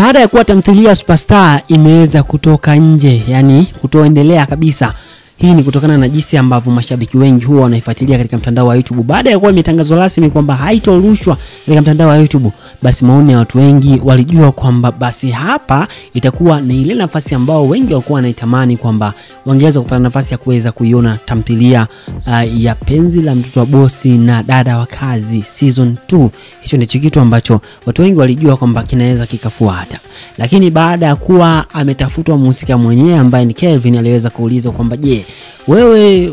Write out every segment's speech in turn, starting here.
Baada ya kuwa tamthilia Superstar imeweza kutoka nje, yani kutoendelea kabisa. Hii ni kutokana na jinsi ambavyo mashabiki wengi huwa wanaifuatilia katika mtandao wa YouTube. Baada ya kuwa imetangazwa rasmi kwamba haitorushwa katika mtandao wa YouTube, basi maoni ya watu wengi walijua kwamba basi hapa itakuwa ni ile nafasi ambao wengi walikuwa wanaitamani kwamba wangeweza kupata nafasi ya kuweza kuiona tamthilia ya Penzi la Mtoto wa Bosi na Dada wa Kazi season 2. Hicho ndicho kitu ambacho watu wengi walijua kwamba kinaweza kikafuata. Lakini baada ya kuwa ametafutwa mhusika mwenyewe ambaye ni Kelvin, aliweza kuulizwa kwamba je, wewe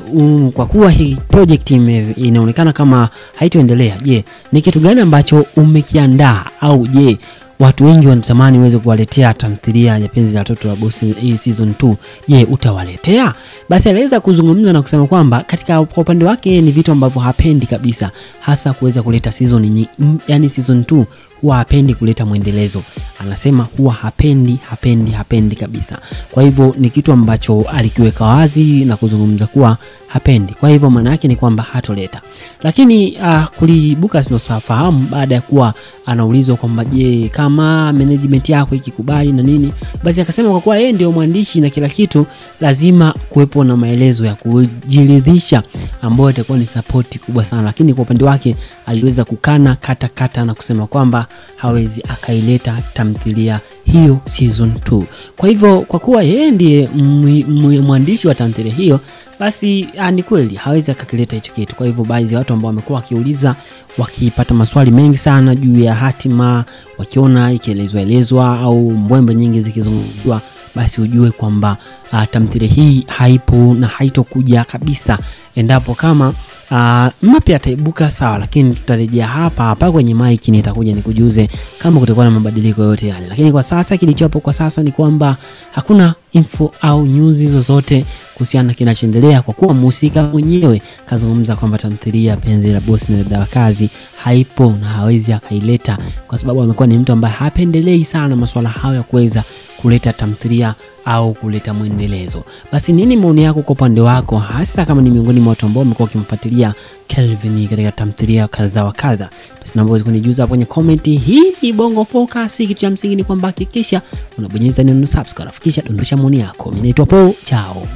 kwa kuwa hii project inaonekana kama haitoendelea, je, ni kitu gani ambacho umekiandaa, au je watu wengi wanatamani uweze kuwaletea tamthilia ya Penzi la Mtoto wa Bosi hii season 2, je utawaletea? Basi aliweza kuzungumza na kusema kwamba katika kwa upande wake ni vitu ambavyo hapendi kabisa, hasa kuweza kuleta season yani season 2 huwa hapendi kuleta muendelezo. Anasema huwa hapendi kabisa. Kwa hivyo ni kitu ambacho alikiweka wazi na kuzungumza kuwa hapendi. Kwa hivyo maana yake ni kwamba hatoleta. Lakini kulibuka sinofahamu baada ya kuwa anaulizwa kwamba je, kama management yako ikikubali na nini, basi akasema kwa kuwa yeye ndio mwandishi na kila kitu, lazima kuwepo na maelezo ya kujiridhisha ambayo itakuwa ni support kubwa sana. Lakini kwa upande wake aliweza kukana kata na kusema kwamba hawezi akaileta tamthilia hiyo season 2. Kwa hivyo kwa kuwa yeye ndiye mwandishi wa tamthilia hiyo, basi ni kweli hawezi akakileta hicho kitu. Kwa hivyo baadhi ya watu ambao wamekuwa wakiuliza, wakipata maswali mengi sana juu ya hatima, wakiona ikielezwa au mbwembe nyingi zikizungumzwa, basi ujue kwamba tamthilia hii haipo na haitokuja kabisa. Endapo kama mapya ataibuka sawa, lakini tutarejea hapa kwenye mic nitakuja nikujuze kama kutakuwa na mabadiliko yote yale. Lakini kwa sasa kilichopo kwa sasa ni kwamba hakuna info au news zozote kuhusiana na kinachoendelea, kwa kuwa mhusika mwenyewe kazungumza kwamba tamthilia Penzi la Bosi na Dada wa Kazi haipo na hawezi akaileta, kwa sababu amekuwa ni mtu ambaye hapendelei sana masuala hayo ya kuweza kuleta tamthilia au kuleta muendelezo. Basi nini maoni yako kwa upande wako, hasa kama ni miongoni mwa watu ambao wamekuwa wakimfuatilia Kelvin katika tamthilia kadha wa kadha? Basi naomba kunijuza hapo kwenye comment. Hii ni Bongo Focus. Kitu cha msingi ni kwamba hakikisha unabonyeza neno subscribe, kisha dondosha maoni yako. Mimi naitwa Paul, chao.